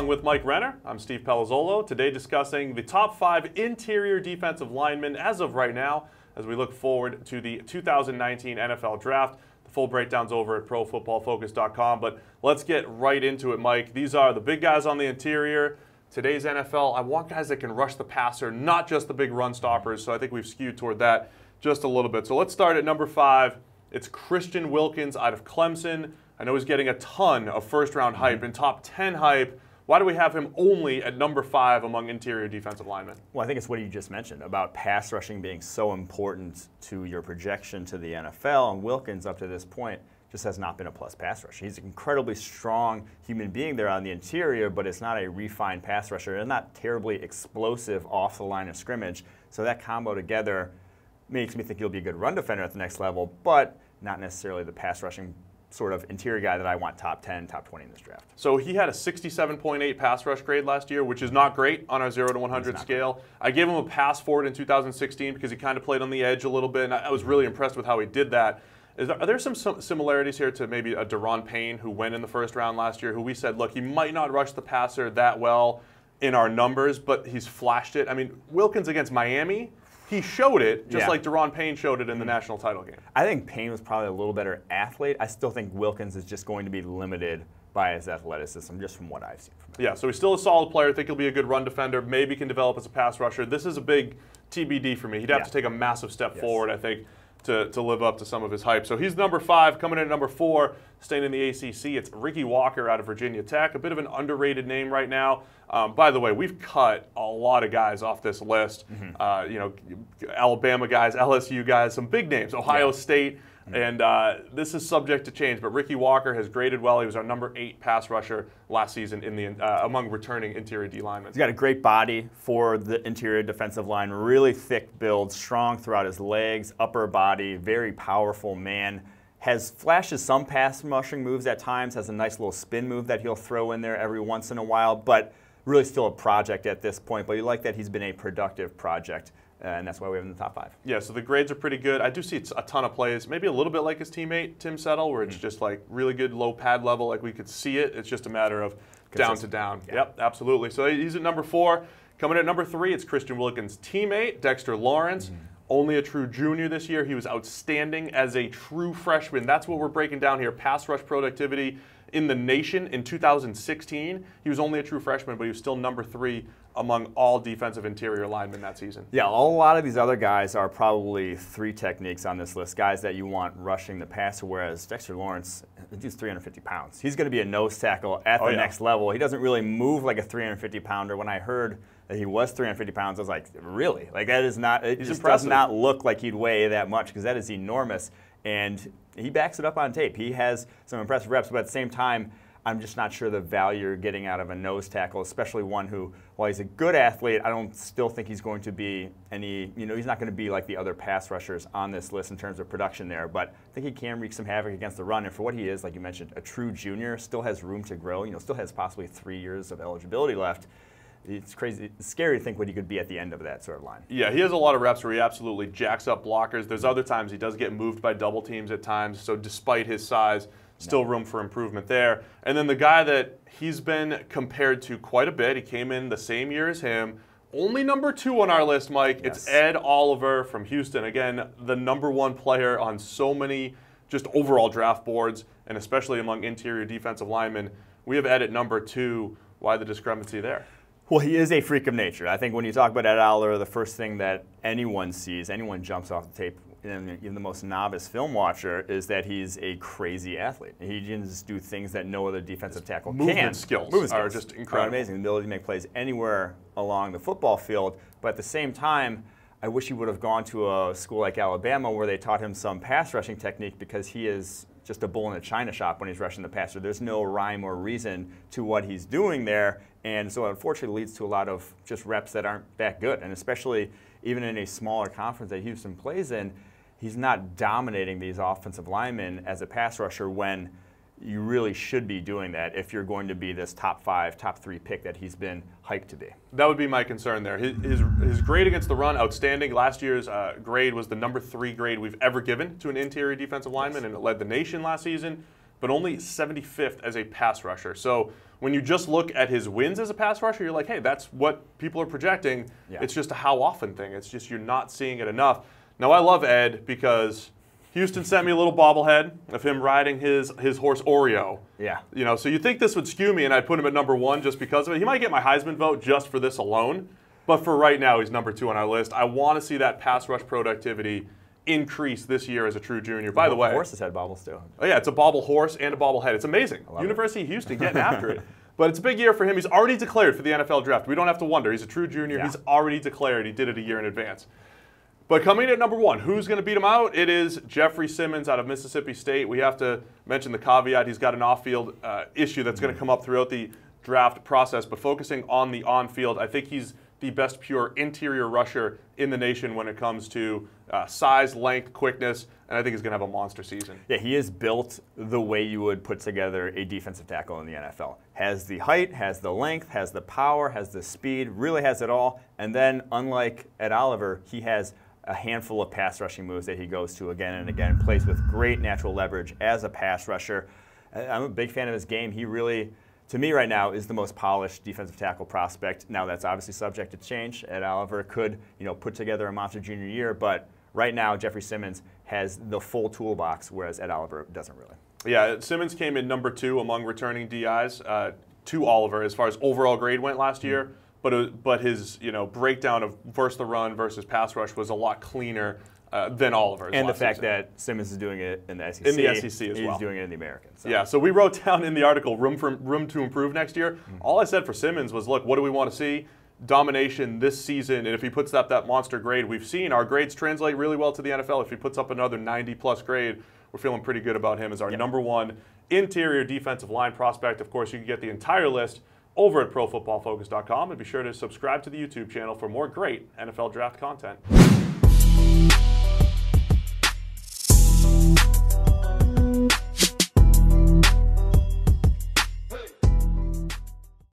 along with Mike Renner. I'm Steve Palazzolo. Today discussing the top 5 interior defensive linemen as of right now as we look forward to the 2019 NFL Draft. The full breakdown's over at ProFootballFocus.com, but let's get right into it, Mike. These are the big guys on the interior. Today's NFL, I want guys that can rush the passer, not just the big run stoppers, so I think we've skewed toward that just a little bit. So let's start at number 5. It's Christian Wilkins out of Clemson. I know he's getting a ton of first-round hype and top 10 hype. Why do we have him only at number 5 among interior defensive linemen? Well, I think it's what you just mentioned about pass rushing being so important to your projection to the NFL, and Wilkins, up to this point, just has not been a plus pass rusher. He's an incredibly strong human being there on the interior, but it's not a refined pass rusher and not terribly explosive off the line of scrimmage. So that combo together makes me think he'll be a good run defender at the next level, but not necessarily the pass rushing sort of interior guy that I want top 10, top 20 in this draft. So he had a 67.8 pass rush grade last year, which is not great on our 0 to 100 scale. Great. I gave him a pass for it in 2016 because he kind of played on the edge a little bit, and I was really impressed with how he did that. Are there some similarities here to maybe a Daron Payne who went in the first round last year, who we said, look, he might not rush the passer that well in our numbers, but he's flashed it? I mean, Wilkins against Miami, he showed it, just like Daron Payne showed it in the national title game. I think Payne was probably a little better athlete. I still think Wilkins is just going to be limited by his athleticism, just from what I've seen from him. Yeah, so he's still a solid player. I think he'll be a good run defender. Maybe can develop as a pass rusher. This is a big TBD for me. He'd have to take a massive step forward, I think, to live up to some of his hype. So he's number 5. Coming in at number 4, staying in the ACC, it's Ricky Walker out of Virginia Tech, a bit of an underrated name right now. By the way, we've cut a lot of guys off this list. You know, Alabama guys, LSU guys, some big names, Ohio State. And this is subject to change, but Ricky Walker has graded well. He was our number 8 pass rusher last season in the among returning interior D linemen. He's got a great body for the interior defensive line, really thick build, strong throughout his legs, upper body, very powerful man. Has flashes some pass rushing moves at times, has a nice little spin move that he'll throw in there every once in a while, but really still a project at this point. But you like that he's been a productive project. And that's why we have him in the top 5. Yeah, so the grades are pretty good. I do see a ton of plays, maybe a little bit like his teammate, Tim Settle, where it's just like really good low pad level, like we could see it. It's just a matter of down to down. Yeah. Yep, absolutely. So he's at number 4. Coming at number 3, it's Christian Wilkins' teammate, Dexter Lawrence. Only a true junior this year. He was outstanding as a true freshman. That's what we're breaking down here. Pass rush productivity in the nation in 2016. He was only a true freshman, but he was still number 3 among all defensive interior linemen that season. Yeah, a lot of these other guys are probably 3 techniques on this list, guys that you want rushing the passer, whereas Dexter Lawrence, he's 350 pounds. He's going to be a nose tackle at the next level. He doesn't really move like a 350-pounder. When I heard that he was 350 pounds, I was like, really? Like, that is not, it just does not look like he'd weigh that much, because that is enormous. And he backs it up on tape. He has some impressive reps, but at the same time, I'm just not sure the value you're getting out of a nose tackle, especially one who, while he's a good athlete, I don't still think he's going to be any, he's not going to be like the other pass rushers on this list in terms of production there, but I think he can wreak some havoc against the run, and for what he is, like you mentioned, a true junior, still has room to grow, still has possibly 3 years of eligibility left. It's crazy. It's scary to think what he could be at the end of that sort of line. Yeah, he has a lot of reps where he absolutely jacks up blockers. There's other times he does get moved by double teams at times, so despite his size, still room for improvement there. And then the guy that he's been compared to quite a bit, he came in the same year as him, only number 2 on our list, Mike. It's Ed Oliver from Houston. Again, the number 1 player on so many just overall draft boards, and especially among interior defensive linemen. We have Ed at number 2. Why the discrepancy there? Well, he is a freak of nature. I think when you talk about Ed Oliver, the first thing that anyone sees, anyone jumps off the tape, even the most novice film watcher, is that he's a crazy athlete. He can just do things that no other defensive tackle can. Movement skills are just incredible. Amazing. The ability to make plays anywhere along the football field. But at the same time, I wish he would have gone to a school like Alabama where they taught him some pass rushing technique, because he is just a bull in a china shop when he's rushing the passer. There's no rhyme or reason to what he's doing there. And so unfortunately leads to a lot of just reps that aren't that good. And especially even in a smaller conference that Houston plays in, he's not dominating these offensive linemen as a pass rusher when you really should be doing that if you're going to be this top 5, top 3 pick that he's been hyped to be. That would be my concern there. His grade against the run, outstanding. Last year's grade was the number 3 grade we've ever given to an interior defensive lineman, and it led the nation last season, but only 75th as a pass rusher. So when you just look at his wins as a pass rusher, you're like, hey, that's what people are projecting. Yeah. It's just a how often thing. It's just you're not seeing it enough. Now, I love Ed because Houston sent me a little bobblehead of him riding his horse Oreo. Yeah. You know, so you'd think this would skew me and I'd put him at number 1 just because of it. He might get my Heisman vote just for this alone, but for right now, he's number 2 on our list. I want to see that pass rush productivity increase this year as a true junior. By the way, horses had bobbles too. Oh yeah, it's a bobble horse and a bobble head. It's amazing. University of Houston getting after it. But it's a big year for him. He's already declared for the NFL draft. We don't have to wonder. He's a true junior. Yeah. He's already declared. He did it a year in advance. But coming in at number 1, who's going to beat him out? It is Jeffrey Simmons out of Mississippi State. We have to mention the caveat. He's got an off-field issue that's going to come up throughout the draft process. But focusing on the on-field, I think he's the best pure interior rusher in the nation when it comes to size, length, quickness, and I think he's going to have a monster season. Yeah, he is built the way you would put together a defensive tackle in the NFL. Has the height, has the length, has the power, has the speed, really has it all. And then, unlike Ed Oliver, he has a handful of pass rushing moves that he goes to again and again, plays with great natural leverage as a pass rusher. I'm a big fan of his game. He really, to me right now, is the most polished defensive tackle prospect. Now that's obviously subject to change. Ed Oliver could, put together a monster junior year, but right now Jeffrey Simmons has the full toolbox, whereas Ed Oliver doesn't really. Yeah, Simmons came in number 2 among returning DIs to Oliver as far as overall grade went last year. But his breakdown of versus the run versus pass rush was a lot cleaner than Oliver's. And the fact that Simmons is doing it in the SEC. In the SEC as well. He's doing it in the American. So. Yeah, so we wrote down in the article room to improve next year. All I said for Simmons was, look, what do we want to see? Domination this season, and if he puts up that monster grade, we've seen our grades translate really well to the NFL. If he puts up another 90-plus grade, we're feeling pretty good about him as our number 1 interior defensive line prospect. Of course, you can get the entire list over at ProFootballFocus.com, and be sure to subscribe to the YouTube channel for more great NFL draft content.